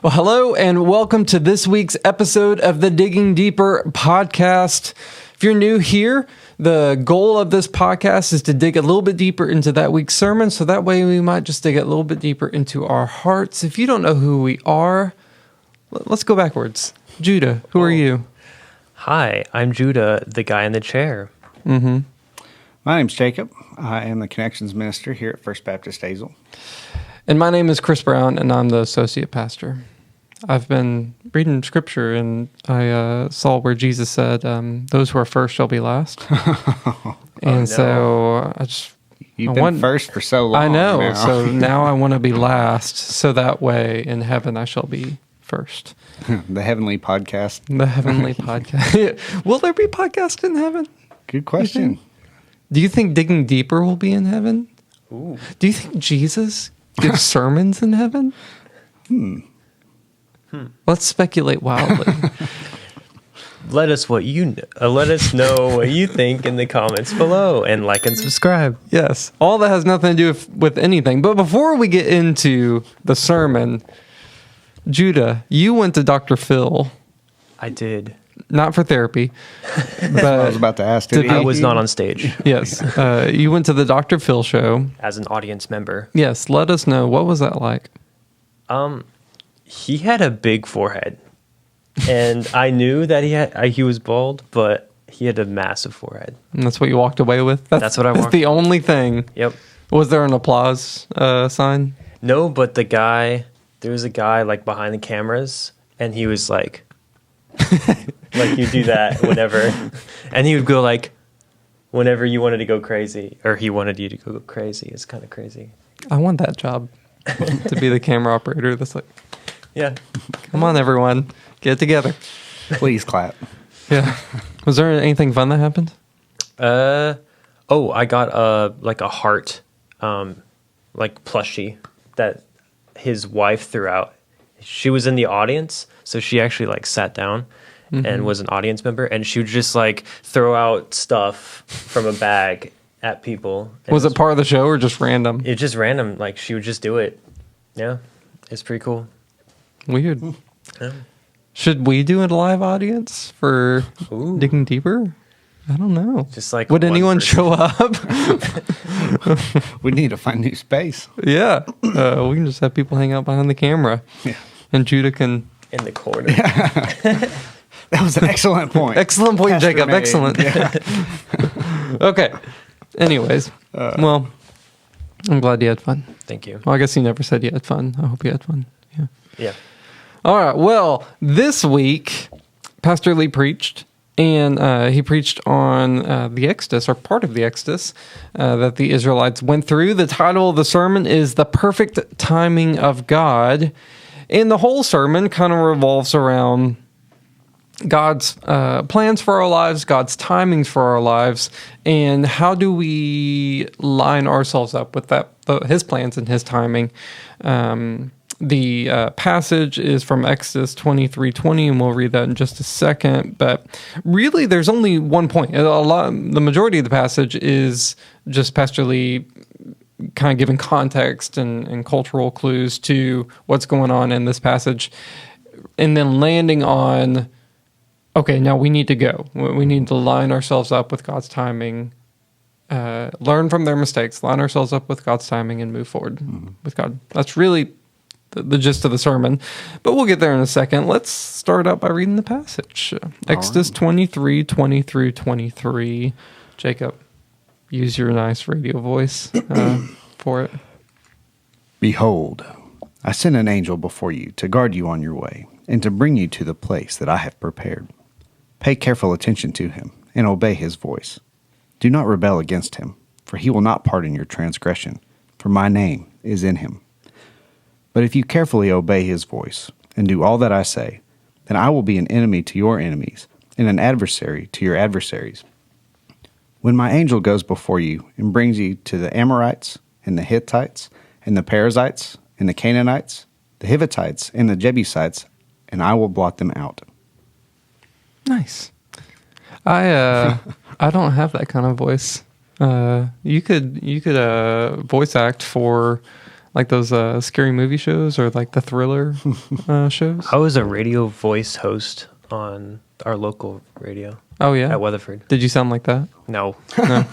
Well, hello and welcome to this week's episode of the Digging Deeper podcast. If you're new here, the goal of this podcast is to dig a little bit deeper into that week's sermon, so that way we might just dig a little bit deeper into our hearts. If you don't know who we are, let's go backwards. Judah, who are you? Hi, I'm Judah, the guy in the chair. Mm-hmm. My name's Jacob. I am the Connections Minister here at First Baptist Hazel. And my name is Chris Brown, and I'm the Associate Pastor. I've been reading Scripture, and I saw where Jesus said, those who are first shall be last. So I just... You've been first for so long. I know, now. So now I want to be last, so that way in heaven I shall be first. The Heavenly Podcast. The Heavenly Podcast. Will there be podcasts in heaven? Good question. Do you think Digging Deeper will be in heaven? Ooh. Do you think Jesus gives sermons in heaven? Let's speculate wildly. Let us know what you think in the comments below, and like and subscribe. Yes. All that has nothing to do with anything. But before we get into the sermon, Judah, you went to Dr. Phil. I did. Not for therapy. But I was about to ask. I was not on stage. Yes. You went to the Dr. Phil show. As an audience member. Yes. Let us know. What was that like? He had a big forehead. And I knew that he was bald, but he had a massive forehead. And that's what you walked away with? That's what I walked That's the only thing. Yep. Was there an applause sign? No, but there was a guy like behind the cameras, and he was like, like you do that whenever, and he would go like, whenever you wanted to go crazy, or he wanted you to go crazy. It's kind of crazy. I want that job, to be the camera operator. That's like, Yeah. come on, everyone, get it together. Please clap. Yeah. Was there anything fun that happened? I got a heart, like plushie that his wife threw out. She was in the audience, so she actually like sat down and was an audience member, and she would just like throw out stuff from a bag at people. Was it part of the show or just random? It's just random. Like she would just do it. Yeah, it's pretty cool. Weird. Yeah. Should we do a live audience for Ooh. Digging Deeper? I don't know. Just like would one anyone person. show up? We need to find new space. Yeah. We can just have people hang out behind the camera. Yeah. And Judah can... In the corner. That was an excellent point. Excellent point, Pastor Jacob. made. Excellent. Yeah. Okay. Anyways. Well, I'm glad you had fun. Thank you. Well, I guess you never said you had fun. I hope you had fun. Yeah. Yeah. All right. Well, this week, Pastor Lee preached, and he preached on the Exodus, or part of the Exodus, that the Israelites went through. The title of the sermon is The Perfect Timing of God. And the whole sermon kind of revolves around God's plans for our lives, God's timings for our lives, and how do we line ourselves up with that, His plans and His timing. The passage is from Exodus 23:20, and we'll read that in just a second. But really, there's only one point. The majority of the passage is just Pastor Lee kind of giving context and cultural clues to what's going on in this passage, and then landing on, okay, now we need to go. We need to line ourselves up with God's timing, learn from their mistakes, line ourselves up with God's timing, and move forward with God. That's really the gist of the sermon, but we'll get there in a second. Let's start out by reading the passage. Exodus 23:20 through 23. Jacob, use your nice radio voice for it. Behold, I send an angel before you to guard you on your way and to bring you to the place that I have prepared. Pay careful attention to him and obey his voice. Do not rebel against him, for he will not pardon your transgression, for my name is in him. But if you carefully obey his voice and do all that I say, then I will be an enemy to your enemies and an adversary to your adversaries. When my angel goes before you and brings you to the Amorites and the Hittites and the Perizzites and the Canaanites, the Hivitites and the Jebusites, and I will blot them out. Nice. I don't have that kind of voice. You could voice act for like those scary movie shows or like the thriller shows? I was a radio voice host on our local radio Oh yeah, at Weatherford. Did you sound like that? No, No.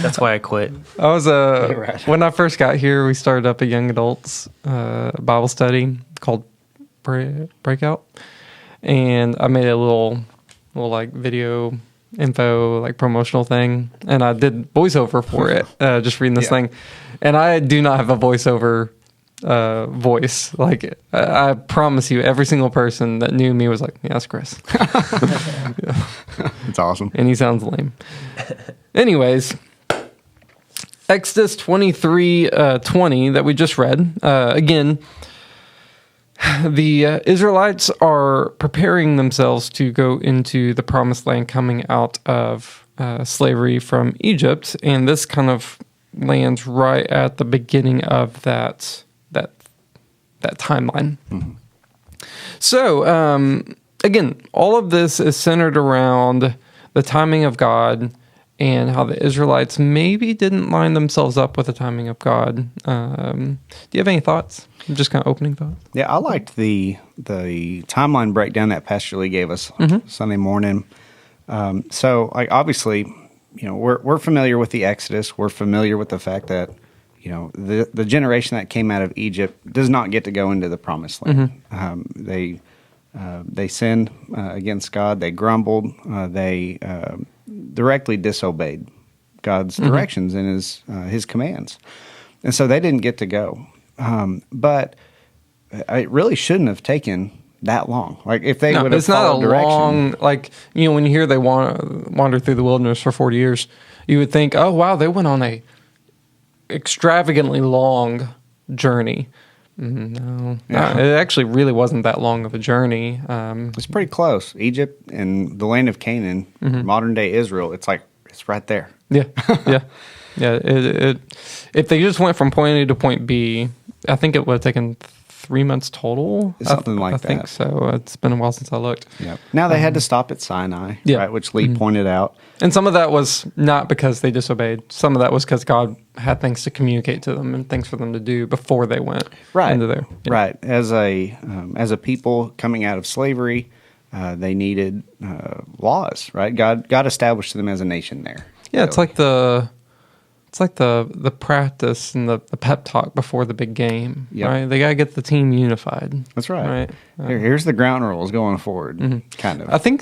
that's why I quit. I was Right. when I first got here, we started up a young adults Bible study called Breakout, and I made a little like video info like promotional thing, and I did voiceover for it, just reading this thing, and I do not have a voiceover voice. Like I promise you, every single person that knew me was like, "Yeah, that's Chris," It's awesome. and he sounds lame. Anyways. Exodus 23:20 that we just read. Again, the Israelites are preparing themselves to go into the promised land coming out of slavery from Egypt. And this kind of lands right at the beginning of that timeline. Mm-hmm. So, again, all of this is centered around the timing of God and how the Israelites maybe didn't line themselves up with the timing of God. Do you have any thoughts? Just kind of opening thoughts? Yeah, I liked the timeline breakdown that Pastor Lee gave us Sunday morning. So, like, obviously, you know, we're familiar with the Exodus. We're familiar with the fact that, you know, the generation that came out of Egypt does not get to go into the Promised Land. They sinned against God. They grumbled. They directly disobeyed God's directions and his commands, and so they didn't get to go. But it really shouldn't have taken that long. Like if they would have it's not followed a direction. long, like, you know, when you hear they wander through the wilderness for 40 years, you would think, oh wow, they went on a extravagantly long journey. No, it actually really wasn't that long of a journey. It's pretty close. Egypt and the land of Canaan, modern day Israel. It's like it's right there. Yeah. It if they just went from point A to point B, I think it would have taken 3 months total. Something like I that. I think so. It's been a while since I looked. Yep. Now they had to stop at Sinai, right, which Lee pointed out. And some of that was not because they disobeyed. Some of that was because God had things to communicate to them and things for them to do before they went into there. Yeah. Right. As a people coming out of slavery, they needed laws. Right. God established them as a nation there. Yeah, it's like the practice and the pep talk before the big game. Yep. Right. They gotta get the team unified. That's right. Right. Here's the ground rules going forward. Kind of. I think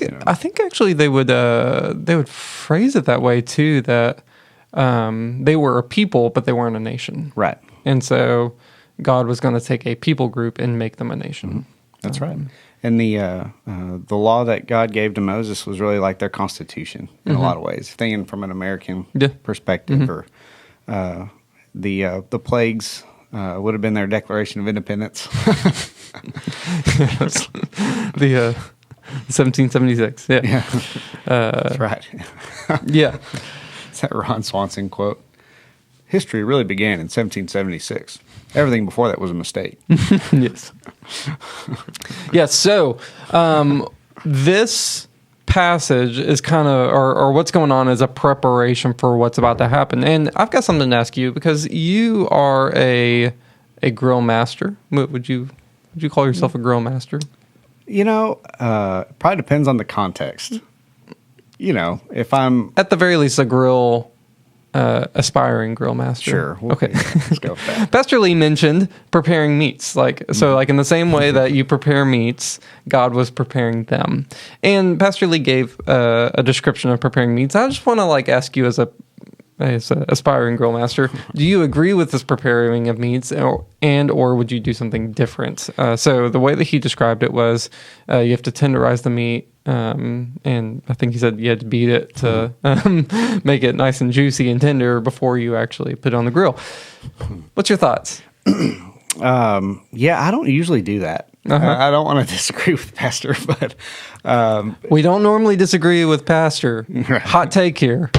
actually they would phrase it that way too, that they were a people but they weren't a nation. Right. And so God was going to take a people group and make them a nation. That's right. And the law that God gave to Moses was really like their constitution in a lot of ways. Thinking from an American perspective, or the plagues would have been their Declaration of Independence. The 1776. Yeah. That's right. Yeah. It's that Ron Swanson quote. History really began in 1776. Everything before that was a mistake. Yes. Yes. So this passage is kind of, or what's going on is a preparation for what's about to happen. And I've got something to ask you because you are a grill master. Would you call yourself a grill master? You know, probably depends on the context. You know, if I'm At the very least, a grill. Aspiring grill master. Sure. Okay. Let's go with that. Pastor Lee mentioned preparing meats. Like in the same way that you prepare meats, God was preparing them. And Pastor Lee gave a description of preparing meats. I just want to ask you as a aspiring grill master, do you agree with this preparing of meats, or would you do something different? So the way that he described it was you have to tenderize the meat, and I think he said you had to beat it to make it nice and juicy and tender before you actually put it on the grill. What's your thoughts? Yeah, I don't usually do that. I don't want to disagree with Pastor, but We don't normally disagree with Pastor. Right. Hot take here.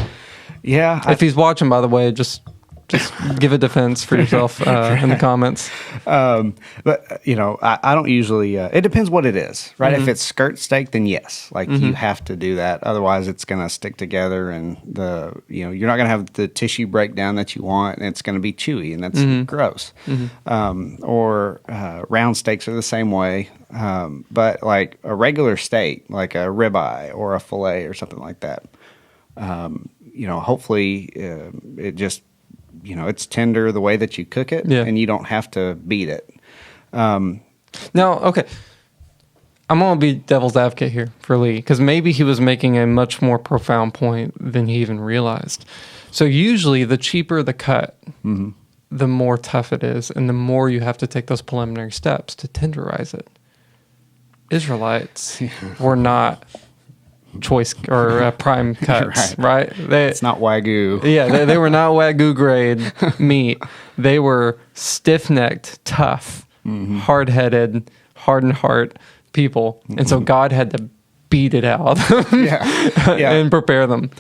yeah, If he's watching, by the way, just Just give a defense for yourself in the comments. But I don't usually. It depends what it is, right? If it's skirt steak, then yes, like you have to do that. Otherwise, it's going to stick together, and you're not going to have the tissue breakdown that you want, and it's going to be chewy, and that's gross. Or round steaks are the same way. But like a regular steak, like a ribeye or a fillet or something like that, hopefully it just. It's tender the way that you cook it, and you don't have to beat it. Now, okay, I'm going to be devil's advocate here for Lee, because maybe he was making a much more profound point than he even realized. So usually the cheaper the cut, the more tough it is, and the more you have to take those preliminary steps to tenderize it. Israelites were not choice or prime cuts, right? It's not Wagyu. Yeah, they were not Wagyu grade meat. They were stiff-necked, tough, hard-headed, hardened heart people. And so God had to beat it out of them and prepare them.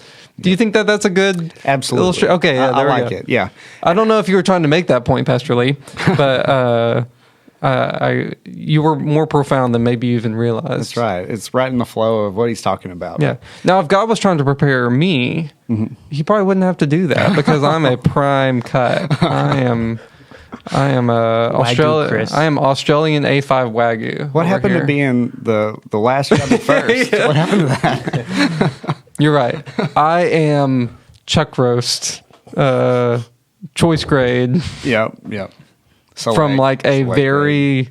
Do you think that that's a good Absolutely. Okay, yeah, I like it. Yeah. I don't know if you were trying to make that point, Pastor Lee, but you were more profound than maybe you even realized. That's right. It's right in the flow of what he's talking about. Yeah. Now, if God was trying to prepare me, he probably wouldn't have to do that, because I'm a prime cut. I am Chris. I am Australian A5 Wagyu. What happened to being the last job at first? What happened to that? You're right. I am chuck roast, choice grade. Yep. From like a very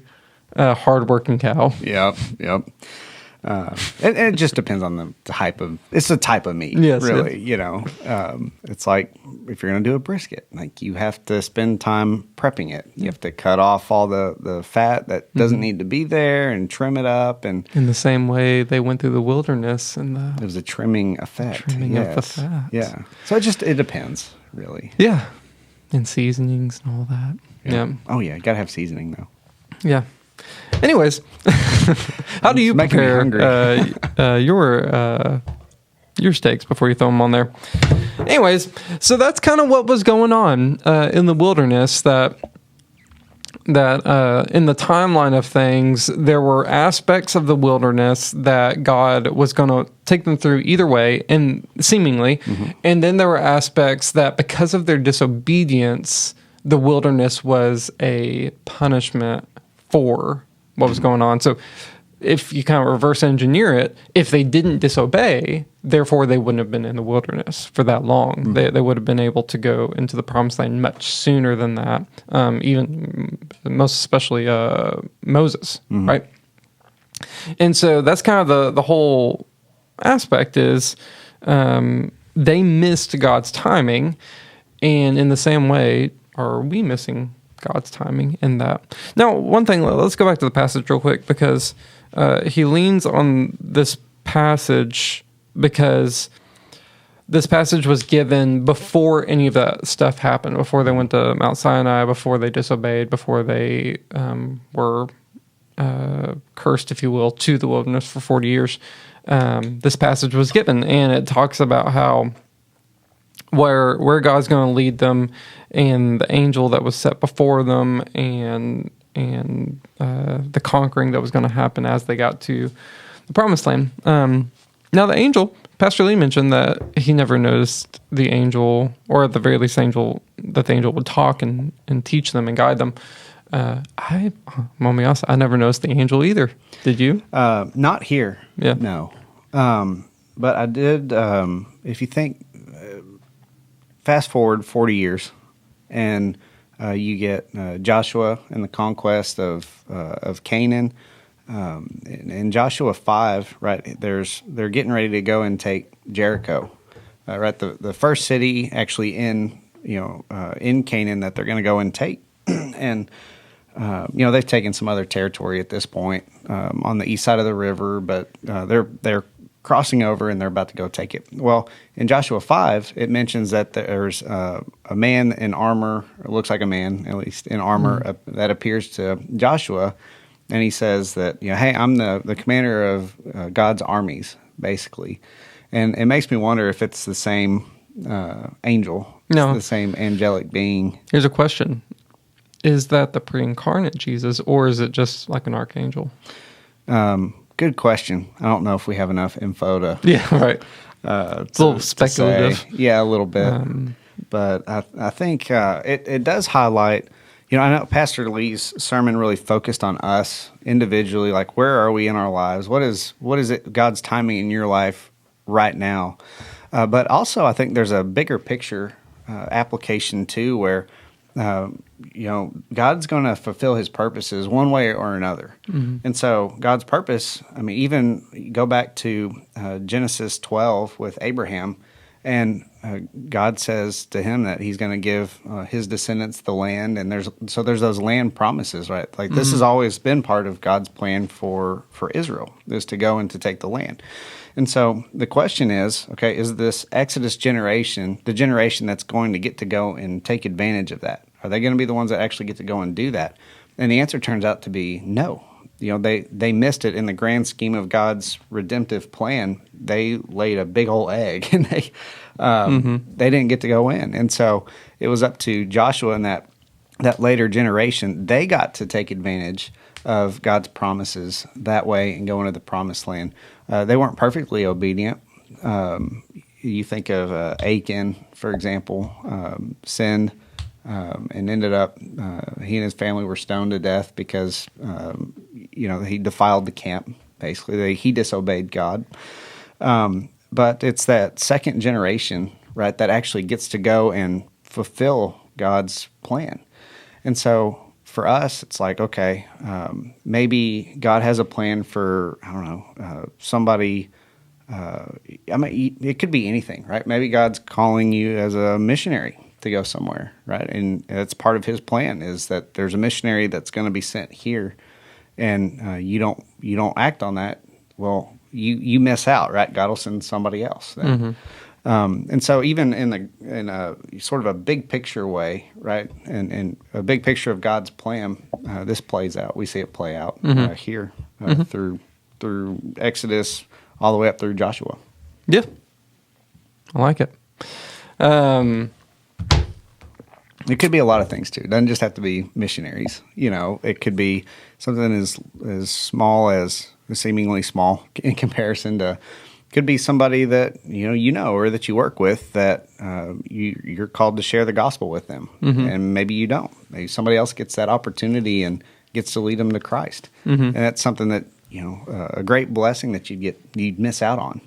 hardworking cow. Yep. And it just depends on the type of. It's the type of meat, really. It's like if you're going to do a brisket, like you have to spend time prepping it. You have to cut off all the fat that doesn't need to be there and trim it up. And in the same way they went through the wilderness, and it was a trimming effect. Trimming of the fat. Yeah. So it depends, really. Yeah, and seasonings and all that. Yeah. Oh yeah, gotta have seasoning though. Yeah. Anyways, how do you prepare your steaks before you throw them on there? Anyways, so that's kind of what was going on in the wilderness. That in the timeline of things, there were aspects of the wilderness that God was going to take them through either way, and seemingly, and then there were aspects that because of their disobedience, the wilderness was a punishment for what was going on. So if you kind of reverse engineer it, if they didn't disobey, therefore they wouldn't have been in the wilderness for that long. They would have been able to go into the promised land much sooner than that, even most especially Moses, right? And so that's kind of the whole aspect is they missed God's timing, and in the same way, are we missing God's timing in that? Now, one thing, let's go back to the passage real quick, because he leans on this passage because this passage was given before any of that stuff happened, before they went to Mount Sinai, before they disobeyed, before they were cursed, if you will, to the wilderness for 40 years. This passage was given, and it talks about how where God's going to lead them, and the angel that was set before them, and the conquering that was going to happen as they got to the promised land. Now the angel, Pastor Lee mentioned that he never noticed the angel, or at the very least that the angel would talk and teach them and guide them. I'm gonna be honest, I never noticed the angel either. Did you? Not here. Yeah. No. But I did, if you think, fast forward 40 years, and you get Joshua and the conquest of Canaan. In Joshua 5, right, they're getting ready to go and take Jericho. Right, the first city actually in Canaan that they're going to go and take, and they've taken some other territory at this point on the east side of the river, but they're crossing over and they're about to go take it. Well, in Joshua 5, it mentions that there's a man in armor, or looks like a man, at least in armor, that appears to Joshua, and he says that, hey, I'm the commander of God's armies, basically. And it makes me wonder if it's the same angel. No. It's the same angelic being. Here's a question. Is that the pre-incarnate Jesus, or is it just like an archangel? Good question. I don't know if we have enough info to. Yeah, right. It's a little speculative. Yeah, a little bit. But I think it does highlight. I know Pastor Lee's sermon really focused on us individually. Like, where are we in our lives? What is it God's timing in your life right now? But also, I think there's a bigger picture application too, where God's going to fulfill His purposes one way or another. Mm-hmm. And so God's purpose, even go back to Genesis 12 with Abraham, and God says to him that He's going to give his descendants the land, and there's those land promises, right? Like, this has always been part of God's plan for Israel, is to go and to take the land. And so the question is, okay, is this Exodus generation the generation that's going to get to go and take advantage of that? Are they going to be the ones that actually get to go and do that? And the answer turns out to be no. They missed it in the grand scheme of God's redemptive plan. They laid a big old egg, and they didn't get to go in. And so it was up to Joshua and that later generation. They got to take advantage of God's promises that way and go into the promised land. They weren't perfectly obedient. You think of Achan, for example, sinned and ended up, he and his family were stoned to death because, he defiled the camp, basically. He disobeyed God. But it's that second generation, right, that actually gets to go and fulfill God's plan. And so for us, it's like, okay, maybe God has a plan for, somebody. It could be anything, right? Maybe God's calling you as a missionary to go somewhere, right? And it's part of His plan, is that there's a missionary that's going to be sent here, and you don't act on that. Well, you miss out, right? God will send somebody else then. And so even in a sort of a big picture way, right, and a big picture of God's plan, this plays out. We see it play out here through Exodus all the way up through Joshua. Yeah, I like it. It could be a lot of things too. It doesn't just have to be missionaries. It could be something as small as seemingly small in comparison to. Could be somebody that or that you work with that you're called to share the gospel with them, and maybe you don't. Maybe somebody else gets that opportunity and gets to lead them to Christ, and that's something that a great blessing that you'd miss out on.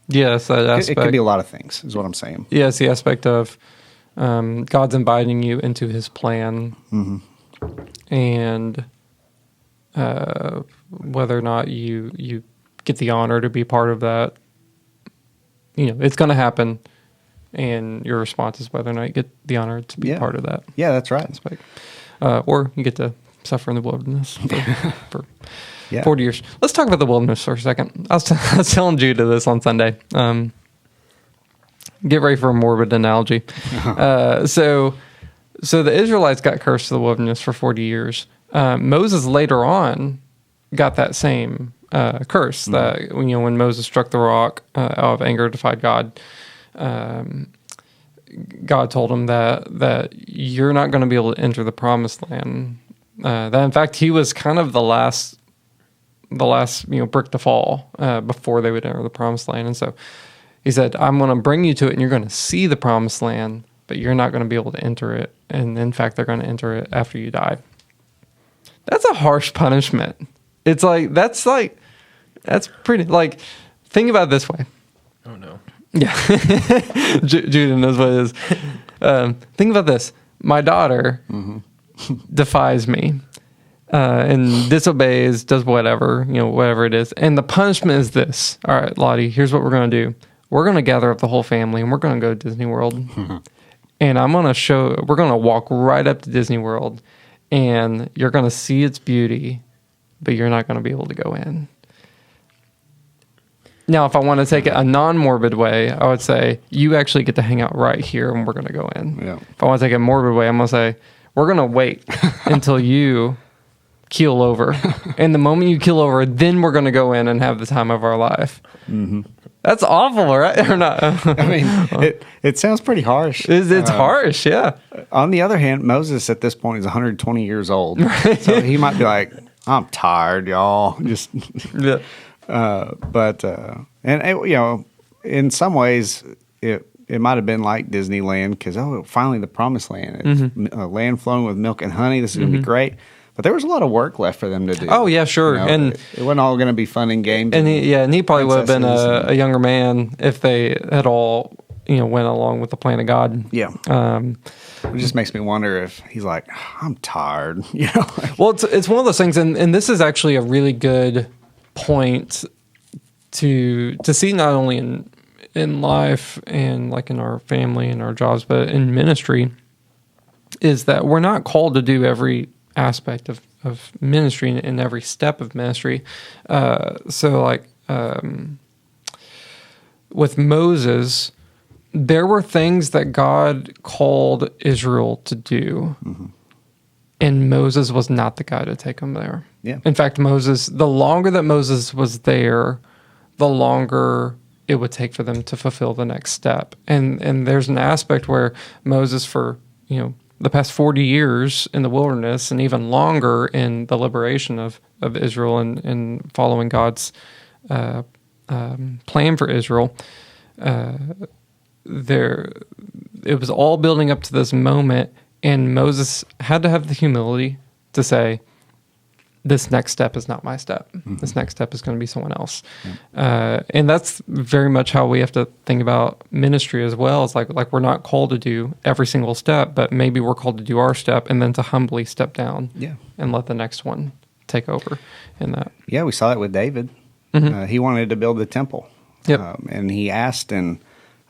Yes, that aspect. It could be a lot of things, is what I'm saying. Yeah, it's the aspect of God's inviting you into His plan, and whether or not you get the honor to be part of that, it's going to happen, and your response is whether or not you get the honor to be part of that. Yeah, that's right. Aspect. Or you get to suffer in the wilderness for 40 years. Let's talk about the wilderness for a second. I was telling Judah this on Sunday. Get ready for a morbid analogy. So the Israelites got cursed to the wilderness for 40 years. Moses later on got that same curse that when Moses struck the rock out of anger, defied God. God told him that you're not going to be able to enter the promised land. That in fact he was kind of the last brick to fall before they would enter the promised land. And so He said, I'm going to bring you to it, and you're going to see the promised land, but you're not going to be able to enter it. And in fact, they're going to enter it after you die. That's a harsh punishment. It's that's pretty, think about it this way. Oh, no. Yeah. Judah knows what it is. Think about this. My daughter defies me and disobeys, does whatever, whatever it is. And the punishment is this. All right, Lottie, here's what we're going to do. We're going to gather up the whole family, and we're going to go to Disney World. And we're going to walk right up to Disney World, and you're going to see its beauty, but you're not going to be able to go in. Now, if I want to take it a non-morbid way, I would say, you actually get to hang out right here, and we're going to go in. Yeah. If I want to take it a morbid way, I'm going to say, we're going to wait until you keel over. And the moment you keel over, then we're going to go in and have the time of our life. Mm-hmm. That's awful, right? Or not? I mean, it sounds pretty harsh. It's harsh, yeah. On the other hand, Moses at this point is 120 years old. So he might be like, I'm tired, y'all. Just, Yeah. In some ways, it might have been like Disneyland because, finally the promised land. It's a land flowing with milk and honey. This is going to be great. But there was a lot of work left for them to do. Oh, yeah, sure. And it wasn't all going to be fun and games. And he probably would have been princesses a younger man if they had all, went along with the plan of God. Yeah. It just makes me wonder if he's like, I'm tired. Well, it's one of those things, and this is actually a really good point to see not only in life and like in our family and our jobs, but in ministry, is that we're not called to do every aspect of ministry and every step of ministry. With Moses, there were things that God called Israel to do, and Moses was not the guy to take them there. Yeah. In fact, the longer that Moses was there, the longer it would take for them to fulfill the next step. And there's an aspect where Moses, for the past 40 years in the wilderness and even longer in the liberation of Israel and following God's plan for Israel, it was all building up to this moment, and Moses had to have the humility to say, this next step is not my step. This next step is going to be someone else. And that's very much how we have to think about ministry as well. It's like we're not called to do every single step, but maybe we're called to do our step and then to humbly step down and let the next one take over in that. Yeah, we saw it with David. He wanted to build the temple. Yep. And he asked, and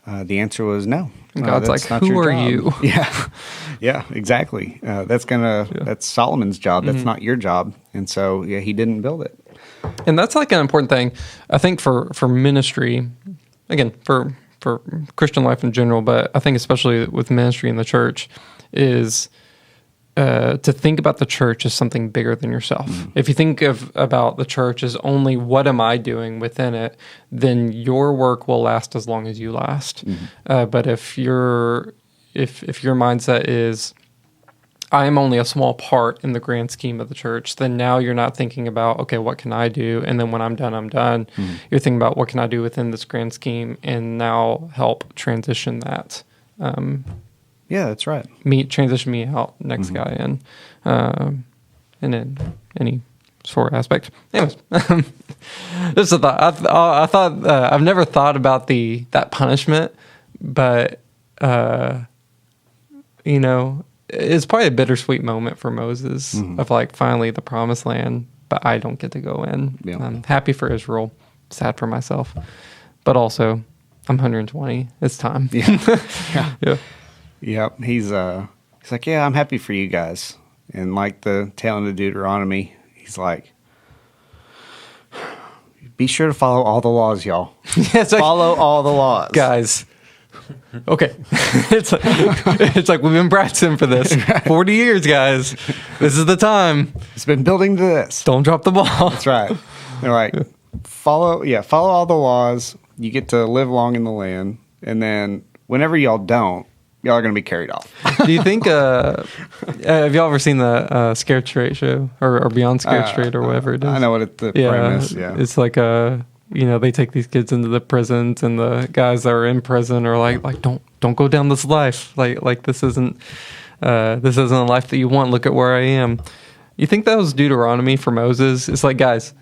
the answer was no. And God's like, not who your are job. you? Yeah, exactly. That's Solomon's job. That's not your job. And so, he didn't build it. And that's like an important thing, I think, for ministry, again, for Christian life in general, but I think especially with ministry in the church, is to think about the church as something bigger than yourself. If you think about the church as only what am I doing within it, then your work will last as long as you last. But if your mindset is I am only a small part in the grand scheme of the church, then now you're not thinking about, okay, what can I do? And then when I'm done, I'm done. You're thinking about what can I do within this grand scheme and now help transition that. Yeah, that's right. Transition me out, next guy in, and in any sort of aspect. Anyways, just a thought. I thought I've never thought about that punishment, but it's probably a bittersweet moment for Moses of like finally the promised land, but I don't get to go in. Yeah. I'm happy for Israel, sad for myself, but also I'm 120. It's time. Yeah. Yep. He's like, yeah, I'm happy for you guys. And like the tail end of Deuteronomy, he's like, be sure to follow all the laws, y'all. Follow all the laws. Guys. Okay. It's like we've been practicing for this 40 years, guys. This is the time. It's been building to this. Don't drop the ball. That's right. They're like, follow all the laws. You get to live long in the land. And then whenever y'all don't, y'all are going to be carried off. Do you think, have y'all ever seen the Scared Straight show or Beyond Scared Straight or whatever it is? I know what the premise, yeah. It's like they take these kids into the prisons and the guys that are in prison are like don't go down this life. Like this isn't a life that you want. Look at where I am. You think that was Deuteronomy for Moses? It's like, guys,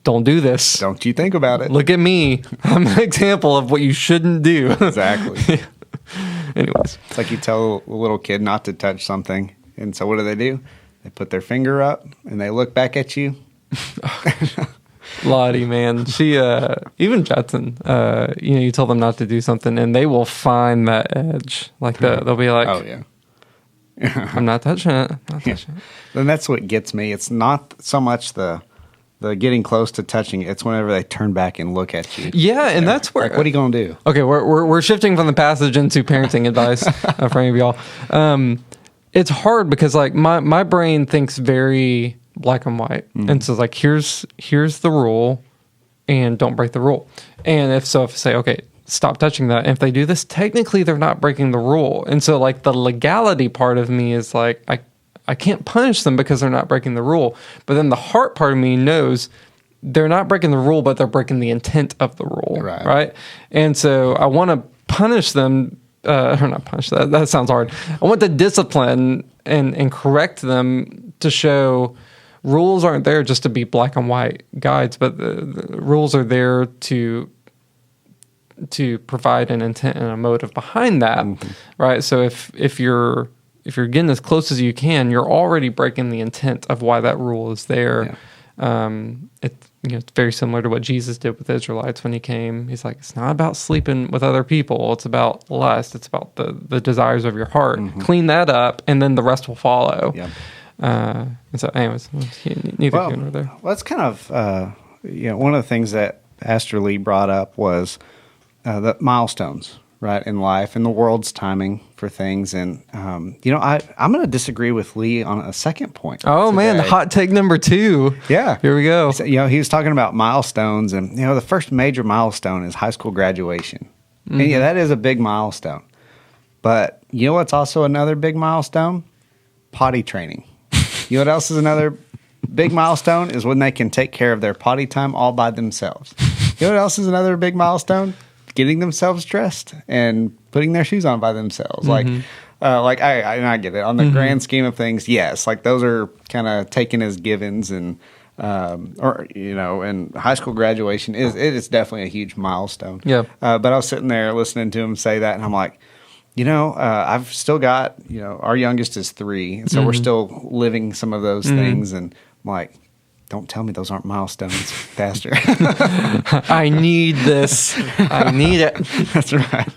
don't do this. Don't you think about it. Look at me. I'm an example of what you shouldn't do. Exactly. Anyways. It's like you tell a little kid not to touch something. And so what do? They put their finger up and they look back at you. Lottie, man. She, even Judson, you tell them not to do something and they will find that edge. Like they'll be like, oh, yeah. I'm not touching it. It. And that's what gets me. It's not so much the getting close to touching it. It's whenever they turn back and look at you. Yeah, and that's where... Like, what are you going to do? Okay, we're shifting from the passage into parenting advice for any of y'all. It's hard because like my brain thinks very black and white. And so like, here's the rule, and don't break the rule. And if I say, okay, stop touching that. And if they do this, technically they're not breaking the rule. And so like the legality part of me is like, I can't punish them because they're not breaking the rule. But then the heart part of me knows they're not breaking the rule, but they're breaking the intent of the rule. Right. And so I want to punish them, or not punish that sounds hard. I want to discipline and correct them to show rules aren't there just to be black and white guides, but the rules are there to provide an intent and a motive behind that, right? So if you're getting as close as you can, you're already breaking the intent of why that rule is there. It's very similar to what Jesus did with the Israelites when he came. He's like, it's not about sleeping with other people. It's about lust. It's about the desires of your heart. Clean that up, and then the rest will follow. And so, anyways, neither here nor there. Well, it's kind of one of the things that Pastor Lee brought up was the milestones, right, in life and the world's timing for things. And I'm going to disagree with Lee on a second point. Oh man, the hot take number 2. Yeah, here we go. So, he was talking about milestones, and the first major milestone is high school graduation. And that is a big milestone. But you know what's also another big milestone? Potty training. You know what else is another big milestone? Is when they can take care of their potty time all by themselves. You know what else is another big milestone? Getting themselves dressed and putting their shoes on by themselves. I get it. On the grand scheme of things, yes. Like those are kind of taken as givens, and and high school graduation is definitely a huge milestone. Yeah. But I was sitting there listening to him say that, and I'm like, I've still got, our youngest is 3, and so we're still living some of those things, and I'm like, don't tell me those aren't milestones, Pastor. I need this. I need it. That's right.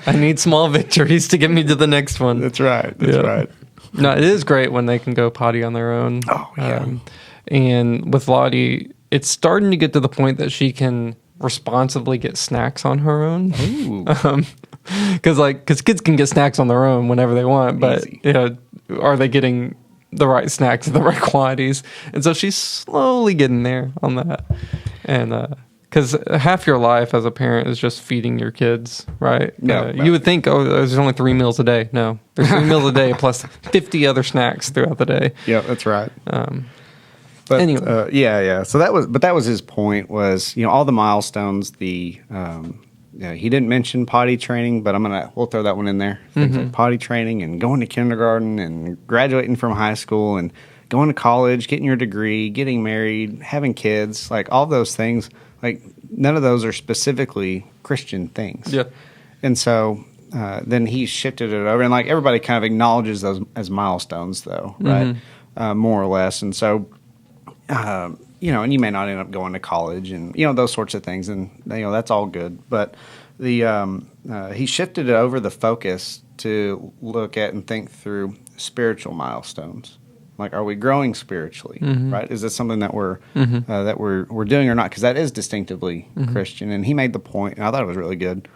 I need small victories to get me to the next one. That's right. That's right. No, it is great when they can go potty on their own. Oh, yeah. And with Lottie, it's starting to get to the point that she can responsibly get snacks on her own. Ooh. Because kids can get snacks on their own whenever they want, but are they getting the right snacks, the right quantities? And so she's slowly getting there on that. And because half your life as a parent is just feeding your kids, right? You would think, there's only 3 meals a day. No, there's 3 meals a day plus 50 other snacks throughout the day. Yeah, that's right. But anyway, So that was his point. Was all the milestones. He didn't mention potty training, but we'll throw that one in there. Things like potty training and going to kindergarten and graduating from high school and going to college, getting your degree, getting married, having kids, like all those things. Like none of those are specifically Christian things. Yeah. And so then he shifted it over, and like everybody kind of acknowledges those as milestones, though, right? More or less. And so. And you may not end up going to college and, those sorts of things. And, that's all good. But he shifted it over the focus to look at and think through spiritual milestones. Like, are we growing spiritually, right? Is this something that we're doing or not? Because that is distinctively Christian. And he made the point, and I thought it was really good,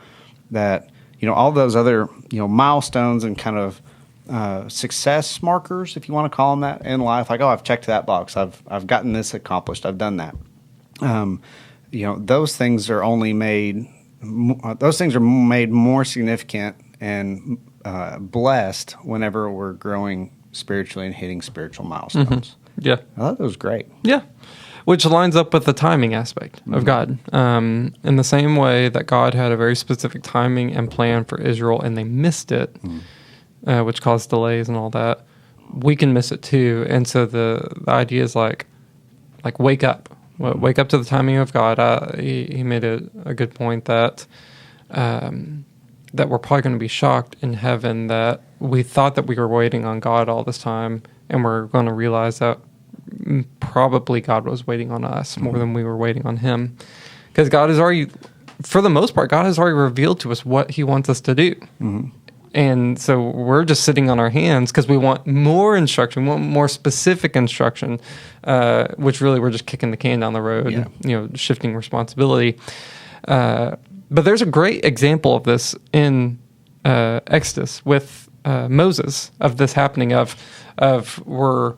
that, all those other, milestones and kind of success markers, if you want to call them that, in life, like, I've checked that box, I've gotten this accomplished, I've done that. Those things are made more significant and blessed whenever we're growing spiritually and hitting spiritual milestones. Yeah, I thought that was great. Yeah, which lines up with the timing aspect of God. In the same way that God had a very specific timing and plan for Israel, and they missed it. Which caused delays and all that, we can miss it too. And so the idea is like wake up to the timing of God. He made a good point that we're probably going to be shocked in heaven that we thought that we were waiting on God all this time, and we're going to realize that probably God was waiting on us more than we were waiting on him. Because God has already, for the most part, God has already revealed to us what he wants us to do. And so we're just sitting on our hands because we want more instruction, we want more specific instruction, which really we're just kicking the can down the road, shifting responsibility. But there's a great example of this in Exodus with Moses, of this happening of we're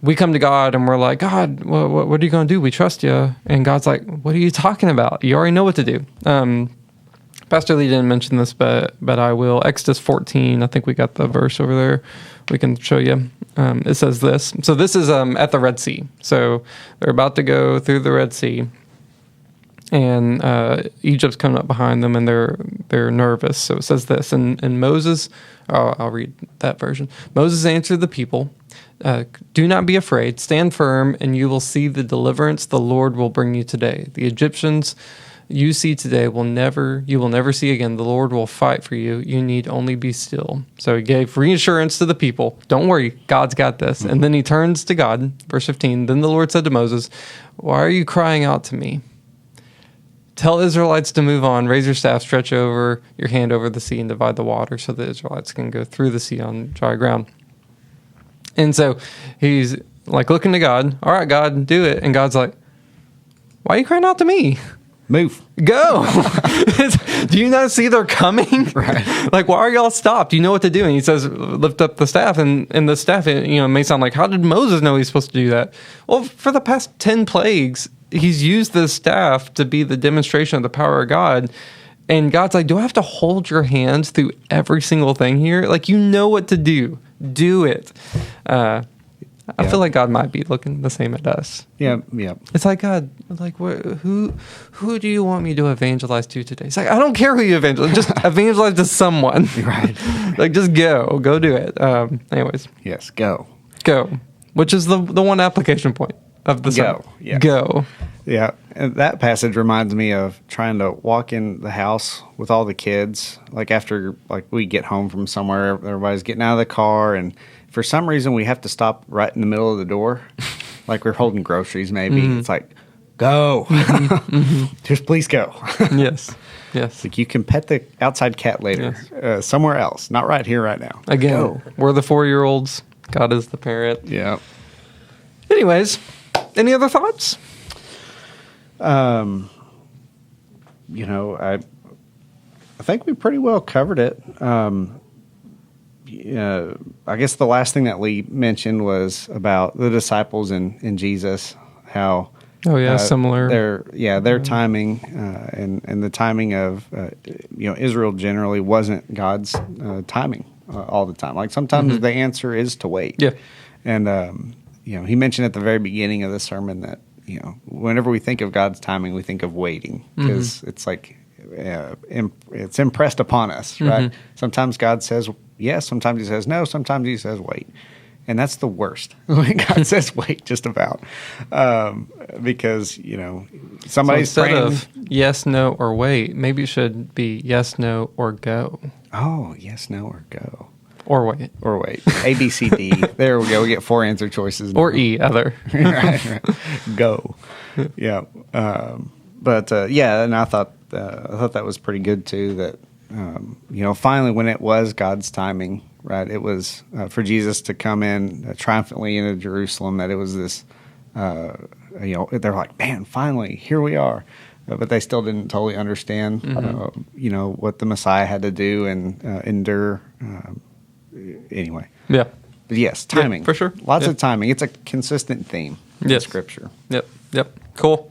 we come to God and we're like, God, what are you going to do? We trust you. And God's like, what are you talking about? You already know what to do. Pastor Lee didn't mention this, but I will. Exodus 14, I think we got the verse over there. We can show you. It says this. So this is at the Red Sea. So they're about to go through the Red Sea. And Egypt's coming up behind them, and they're nervous. So it says this. And Moses, I'll read that version. Moses answered the people, do not be afraid. Stand firm, and you will see the deliverance the Lord will bring you today. The Egyptians you see today you will never see again. The Lord will fight for you. You need only be still. So he gave reassurance to the people. Don't worry, God's got this. Mm-hmm. And then he turns to God, verse 15. Then the Lord said to Moses, why are you crying out to me? Tell Israelites to move on. Raise your staff, stretch over your hand over the sea, and divide the water so the Israelites can go through the sea on dry ground. And so he's like looking to God. All right, God, do it. And God's like, why are you crying out to me? Move. Go. Do you not see they're coming? Right. Like, why are y'all stopped? You know what to do. And he says, lift up the staff. And the staff, it may sound like, how did Moses know he's supposed to do that? Well, for the past 10 plagues, he's used the staff to be the demonstration of the power of God. And God's like, do I have to hold your hands through every single thing here? Like, you know what to do. Do it. I feel like God might be looking the same at us. Yeah. It's like, God, like, who do you want me to evangelize to today? It's like, I don't care who you evangelize. Just evangelize to someone. Right. Like, just go do it. Anyways. Yes, go. Which is the one application point of the sermon. Yes. Go. Yeah, and that passage reminds me of trying to walk in the house with all the kids. Like after we get home from somewhere, everybody's getting out of the car, and for some reason we have to stop right in the middle of the door, like we're holding groceries. Maybe It's like, go, just please go. Yes. Like you can pet the outside cat later, somewhere else, not right here, right now. Again, go. We're the 4-year-olds. God is the parent. Yeah. Anyways, any other thoughts? I think we pretty well covered it. I guess the last thing that Lee mentioned was about the disciples and Jesus, how similar. Their timing and the timing of Israel generally wasn't God's timing all the time. Like sometimes the answer is to wait. Yeah, and he mentioned at the very beginning of the sermon that whenever we think of God's timing, we think of waiting because it's like it's impressed upon us, right? Sometimes God says yes, sometimes he says no, sometimes he says wait. And that's the worst when God says wait, just about. Because, somebody's so instead praying. of yes, no, or wait, maybe it should be yes, no, or go. Oh, yes, no, or go. Or wait. A, B, C, D. There we go. We get 4 answer choices now. Or E, other. right. Go. Yeah. And I thought that was pretty good too, that, finally when it was God's timing, right, it was for Jesus to come in triumphantly into Jerusalem, that it was this, they're like, man, finally, here we are. But they still didn't totally understand, what the Messiah had to do and endure. Anyway. Yeah. But yes, timing. Yeah, for sure. Lots of timing. It's a consistent theme in Scripture. Yep. Cool.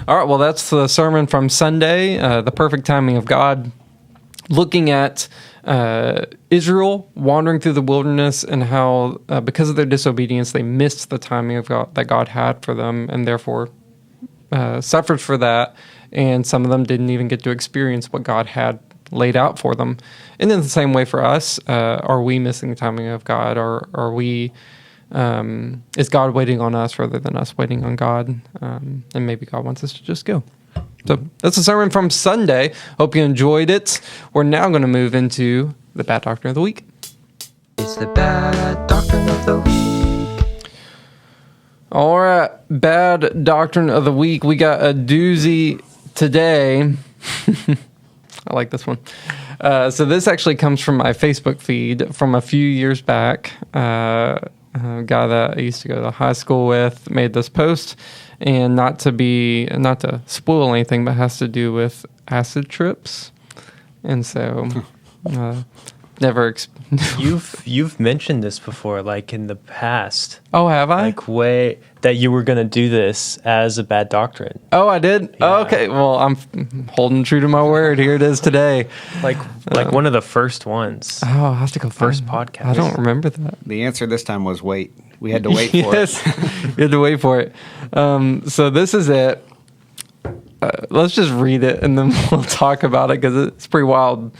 All right. Well, that's the sermon from Sunday, The Perfect Timing of God, looking at Israel wandering through the wilderness and how, because of their disobedience, they missed the timing of God that God had for them, and therefore suffered for that. And some of them didn't even get to experience what God had laid out for them. And in the same way for us, are we missing the timing of God, or are we is God waiting on us rather than us waiting on God? And maybe God wants us to just go. So that's a sermon from Sunday. Hope you enjoyed it. We're now going to move into the Bad Doctrine of the Week. It's the Bad Doctrine of the Week. All right, Bad Doctrine of the Week. We got a doozy today. I like this one. So this actually comes from my Facebook feed from a few years back. A guy that I used to go to high school with made this post, and not to spoil anything, but has to do with acid trips. And so never. You've mentioned this before, like in the past. Oh, have I? Like way that you were gonna do this as a bad doctrine. Oh, I did. Yeah. Oh, okay. Well, I'm holding true to my word. Here it is today. Like one of the first ones. Oh, I'll have to go First find it. podcast. I don't remember that. The answer this time was wait. We had to wait for Yes, it. you had to wait for it. So this is it. Let's just read it and then we'll talk about it because it's pretty wild.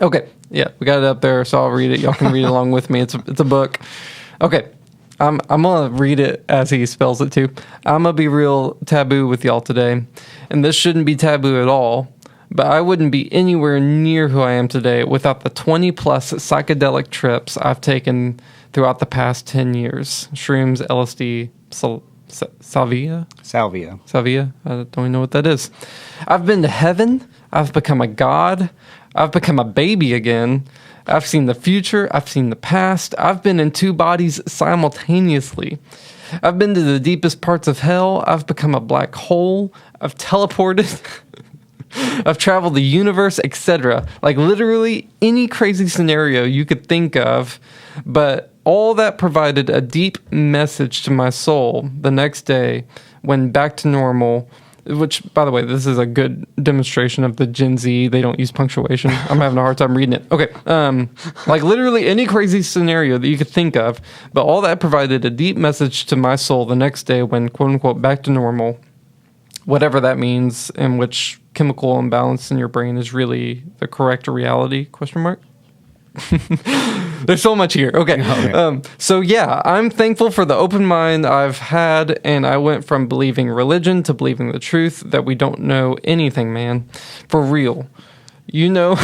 Okay, yeah, we got it up there, so I'll read it. Y'all can read it along with me. It's a book. Okay, I'm gonna read it as he spells it too. I'm gonna be real taboo with y'all today, and this shouldn't be taboo at all. But I wouldn't be anywhere near who I am today without the 20 plus psychedelic trips I've taken throughout the past 10 years. Shrooms, LSD, salvia. I don't even know what that is. I've been to heaven. I've become a god. I've become a baby again. I've seen the future. I've seen the past. I've been in two bodies simultaneously. I've been to the deepest parts of hell. I've become a black hole. I've teleported. I've traveled the universe, etc. Like literally any crazy scenario you could think of, but all that provided a deep message to my soul the next day when back to normal, which, by the way, this is a good demonstration of the Gen Z. They don't use punctuation. I'm having a hard time reading it. Okay. Like literally any crazy scenario that you could think of, but all that provided a deep message to my soul the next day when, quote unquote, back to normal, whatever that means, in which chemical imbalance in your brain is really the correct reality, question mark? There's so much here. Okay. So yeah, I'm thankful for the open mind I've had, and I went from believing religion to believing the truth that we don't know anything, man. For real. You know,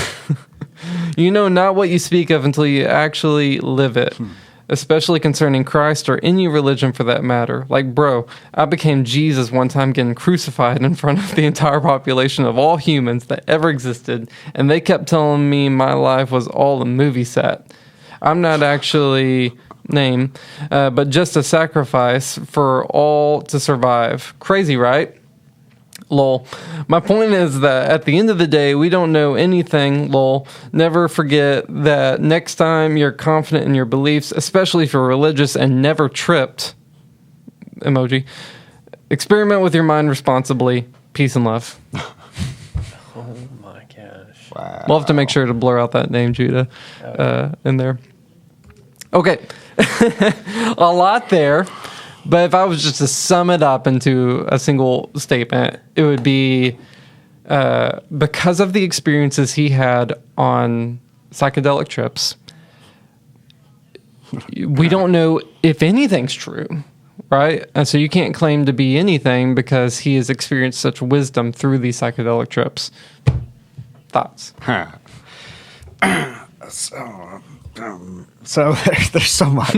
you know not what you speak of until you actually live it. Especially concerning Christ or any religion for that matter. Like, bro, I became Jesus one time getting crucified in front of the entire population of all humans that ever existed, and they kept telling me my life was all a movie set. I'm not actually but just a sacrifice for all to survive. Crazy, right? Lol. My point is that at the end of the day, we don't know anything, lol. Never forget that next time you're confident in your beliefs, especially if you're religious and never tripped, emoji, experiment with your mind responsibly. Peace and love. Oh my gosh. Wow. We'll have to make sure to blur out that name, Judah, in there. Okay. A lot there. But if I was just to sum it up into a single statement, it would be because of the experiences he had on psychedelic trips, we don't know if anything's true, right? And so you can't claim to be anything because he has experienced such wisdom through these psychedelic trips. Thoughts? So there's so much.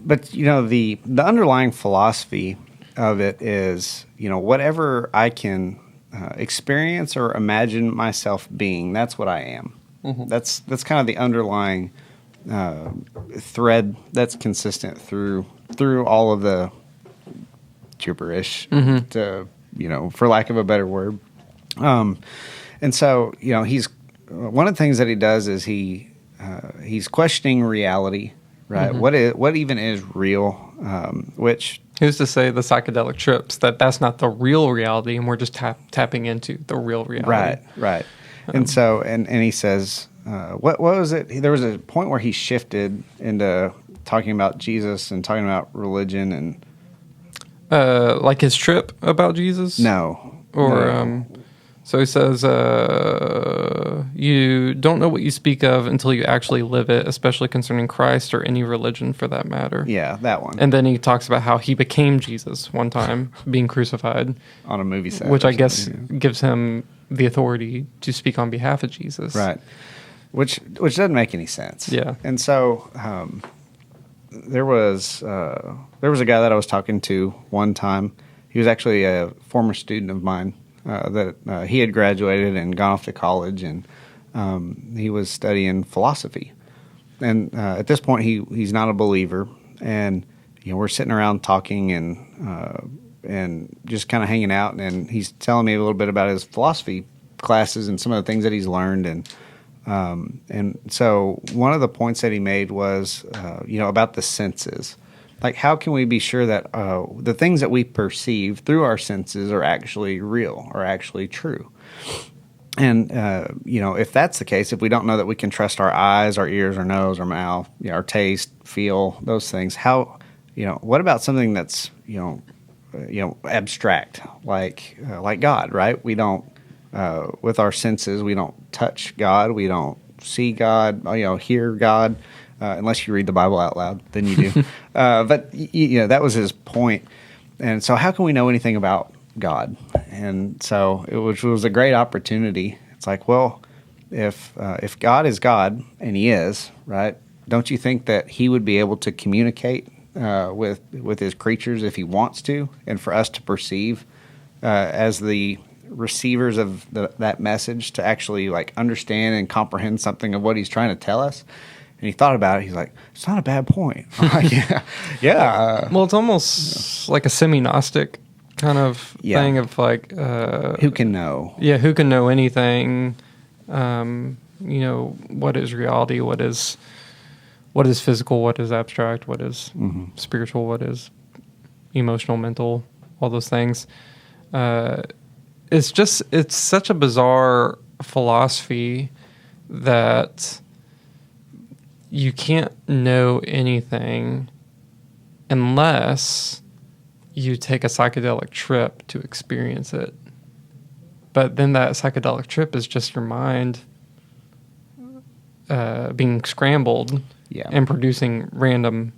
But you know, the underlying philosophy of it is, you know, whatever I can experience or imagine myself being, that's what I am. Mm-hmm. That's kind of the underlying thread that's consistent through all of the gibberish, to, you know, for lack of a better word. And so, you know, he's one of the things that he does is he's questioning reality. Right. Mm-hmm. What even is real? Which who's to say the psychedelic trips that's not the real reality, and we're just tapping into the real reality. Right. And so and he says, what was it? There was a point where he shifted into talking about Jesus and talking about religion and like his trip about Jesus. No. So he says, you don't know what you speak of until you actually live it, especially concerning Christ or any religion for that matter. Yeah, that one. And then he talks about how he became Jesus one time being crucified. On a movie set. Which I guess gives him the authority to speak on behalf of Jesus. Right. Which doesn't make any sense. Yeah. And so there was a guy that I was talking to one time. He was actually a former student of mine. That he had graduated and gone off to college, and he was studying philosophy. And at this point, he's not a believer, and you know we're sitting around talking and just kind of hanging out, and he's telling me a little bit about his philosophy classes and some of the things that he's learned, and so one of the points that he made was, about the senses. Like, how can we be sure that the things that we perceive through our senses are actually real, or actually true? And, if that's the case, if we don't know that we can trust our eyes, our ears, our nose, our mouth, our taste, feel, those things, what about something that's, abstract, like God, right? We don't, with our senses, we don't touch God, we don't see God, hear God, unless you read the Bible out loud, then you do. But that was his point. And so how can we know anything about God? And so which was a great opportunity. It's like, well, if God is God, and he is, right, don't you think that he would be able to communicate with his creatures if he wants to, and for us to perceive as the receivers of that message, to actually like understand and comprehend something of what he's trying to tell us? And he thought about it. He's like, it's not a bad point. I'm like, yeah. Well, it's almost like a semi-Gnostic kind of thing of like... who can know? Yeah, who can know anything? What is reality? What is physical? What is abstract? What is spiritual? What is emotional, mental? All those things. It's such a bizarre philosophy that you can't know anything unless you take a psychedelic trip to experience it. But then that psychedelic trip is just your mind being scrambled and producing random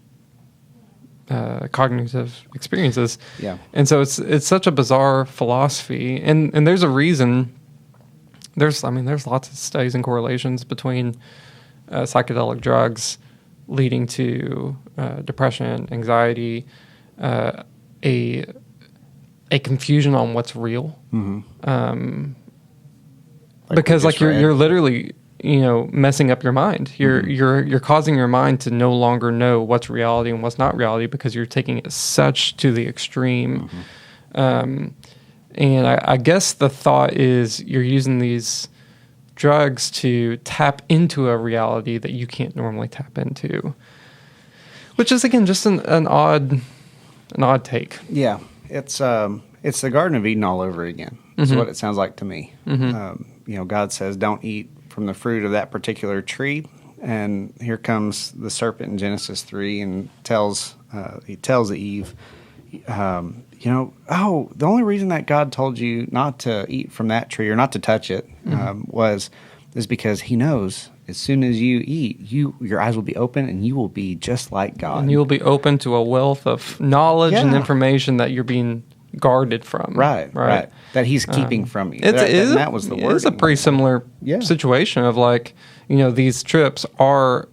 cognitive experiences. Yeah. And so it's such a bizarre philosophy. And there's a reason. There's lots of studies and correlations between psychedelic drugs leading to depression, anxiety, a confusion on what's real. Because like you're literally messing up your mind. You're causing your mind to no longer know what's reality and what's not reality, because you're taking it such to the extreme. And I guess the thought is you're using these drugs to tap into a reality that you can't normally tap into, which is again just an odd take. Yeah, it's the Garden of Eden all over again. That's what it sounds like to me. God says, "Don't eat from the fruit of that particular tree," and here comes the serpent in Genesis 3 and tells Eve, the only reason that God told you not to eat from that tree or not to touch it is because he knows as soon as you eat, your eyes will be open and you will be just like God. And you will be open to a wealth of knowledge and information that you're being guarded from. Right. That he's keeping from you. That was the word. It's a pretty similar situation of like, these trips are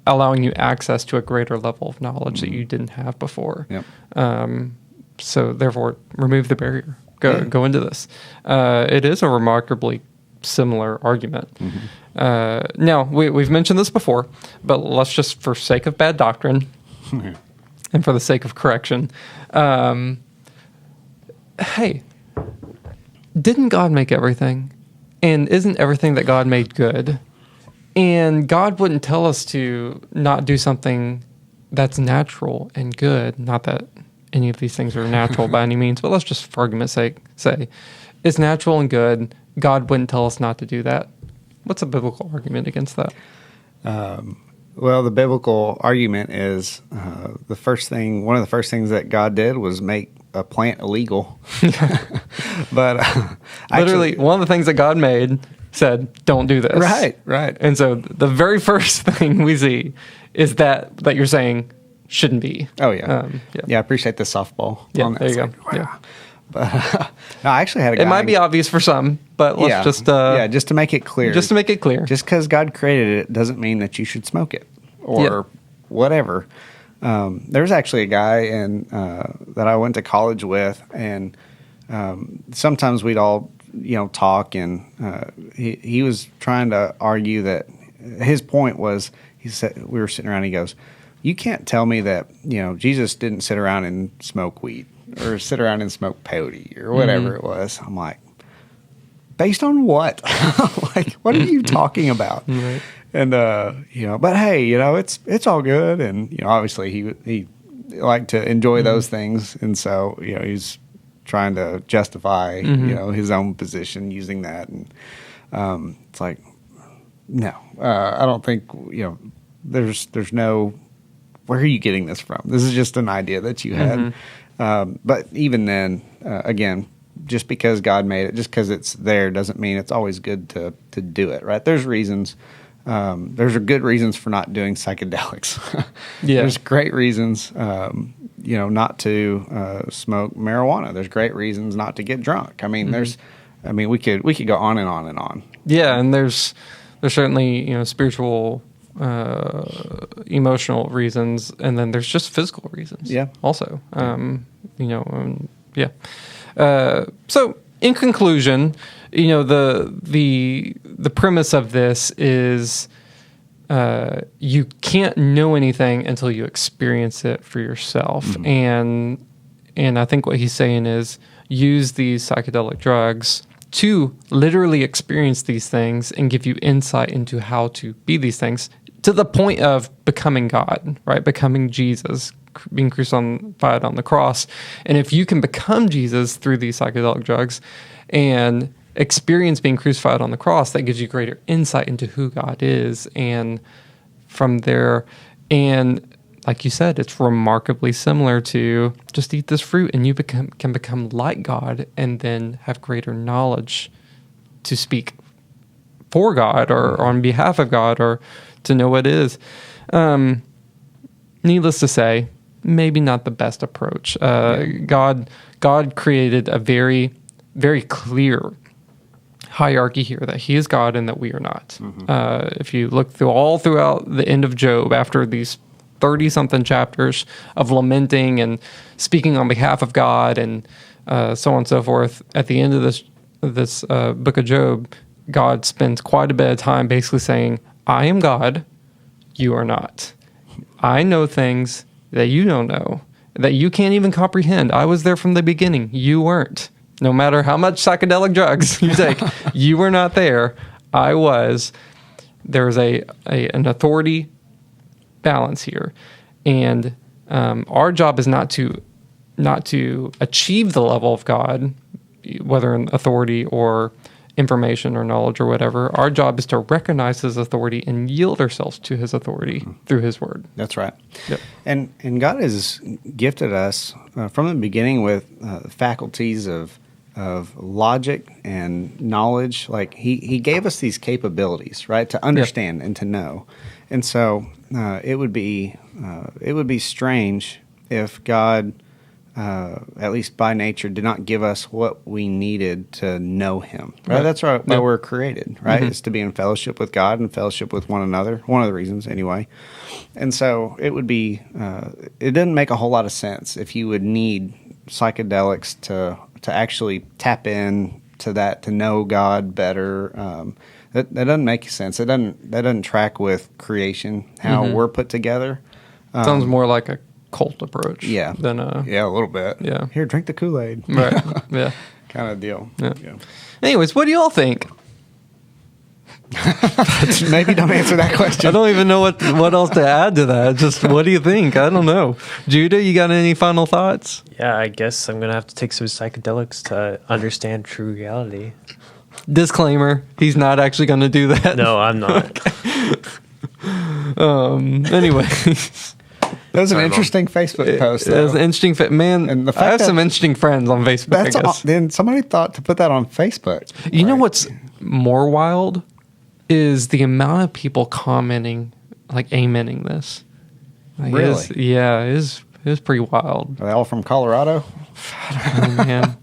allowing you access to a greater level of knowledge that you didn't have before. Yep. So therefore, remove the barrier. Go into this. It is a remarkably similar argument. Now, we've mentioned this before, but let's just, for sake of bad doctrine and for the sake of correction, hey, didn't God make everything? And isn't everything that God made good? And God wouldn't tell us to not do something that's natural and good. Not that any of these things are natural by any means, but let's just, for argument's sake, say it's natural and good. God wouldn't tell us not to do that. What's a biblical argument against that? Well, the biblical argument is one of the first things that God did was make a plant illegal. But literally, one of the things that God made said, don't do this. Right. And so the very first thing we see is that you're saying shouldn't be. Oh, yeah. I appreciate the softball. Yeah, there you go. Wow. Yeah. But no, I actually had a guy. It might be obvious for some, but let's just... just to make it clear. Just to make it clear. Just because God created it doesn't mean that you should smoke it or whatever. There's actually a guy that I went to college with, and sometimes we'd all talk, and he was trying to argue that his point was, he said, we were sitting around, he goes, you can't tell me that Jesus didn't sit around and smoke weed or sit around and smoke peyote or whatever it was. I'm like, based on what? Like, what are you talking about? Right. And, but hey, it's all good. And, obviously he liked to enjoy those things. And so, he's trying to justify, his own position using that. And it's like, no, I don't think, there's no, where are you getting this from? This is just an idea that you had. But even then, again, just because God made it, just because it's there doesn't mean it's always good to do it, right? There's reasons. There's good reasons for not doing psychedelics. Yeah. There's great reasons, not to smoke marijuana. There's great reasons not to get drunk. I mean, we could go on and on and on. Yeah, and there's certainly spiritual, emotional reasons, and then there's just physical reasons. Yeah. Also, yeah. So in conclusion, the premise of this is you can't know anything until you experience it for yourself, and I think what he's saying is use these psychedelic drugs to literally experience these things and give you insight into how to be these things to the point of becoming God, right? Becoming Jesus, being crucified on the cross. And if you can become Jesus through these psychedelic drugs and experience being crucified on the cross, that gives you greater insight into who God is. And from there, and like you said, it's remarkably similar to just eat this fruit and you can become like God and then have greater knowledge to speak for God or on behalf of God or to know what is. Needless to say, maybe not the best approach. God created a very, very clear hierarchy here that he is God and that we are not. If you look throughout the end of Job, after these 30-something chapters of lamenting and speaking on behalf of God and so on and so forth, at the end of this book of Job, God spends quite a bit of time basically saying, I am God, you are not. I know things that you don't know, that you can't even comprehend. I was there from the beginning. You weren't. No matter how much psychedelic drugs you take, you were not there. I was. There's an authority balance here, and our job is not to achieve the level of God, whether in authority or information or knowledge or whatever. Our job is to recognize his authority and yield ourselves to his authority through his word. That's right. Yep. And God has gifted us from the beginning with faculties of logic and knowledge. Like he gave us these capabilities, right, to understand and to know. And so it would be strange if God, at least by nature, did not give us what we needed to know him. Right? That's why we're created, right? It's to be in fellowship with God and fellowship with one another. One of the reasons, anyway. And so it would be. It doesn't make a whole lot of sense if you would need psychedelics to actually tap in to that, to know God better. That doesn't make sense. That doesn't track with creation, how we're put together. Sounds more like a cult approach. Yeah. Than a little bit. Yeah. Here, drink the Kool-Aid. Right. Yeah. Kind of deal. Yeah. Anyways, what do y'all think? Maybe don't answer that question. I don't even know what else to add to that. Just what do you think? I don't know. Judah, you got any final thoughts? Yeah, I guess I'm going to have to take some psychedelics to understand true reality. Disclaimer, he's not actually going to do that. No, I'm not. Anyway. That was an interesting Facebook post. It was an interesting man. And the fact I have some interesting friends on Facebook. That's I guess. Then somebody thought to put that on Facebook. You know what's more wild is the amount of people commenting, like amening this. Like, really? It is pretty wild. Are they all from Colorado? I don't know, man.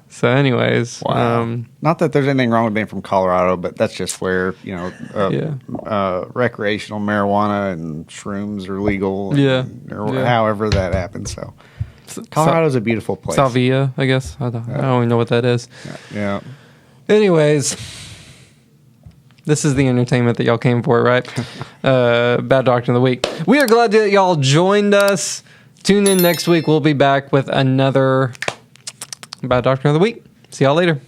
So anyways, wow. Not that there's anything wrong with being from Colorado, but that's just where, recreational marijuana and shrooms are legal. However that happens. So Colorado's a beautiful place. Salvia, I guess. I don't even know what that is. Yeah. Anyways, this is the entertainment that y'all came for, right? Bad Doctrine of the Week. We are glad that y'all joined us. Tune in next week. We'll be back with another Bad Doctrine of the Week. See y'all later.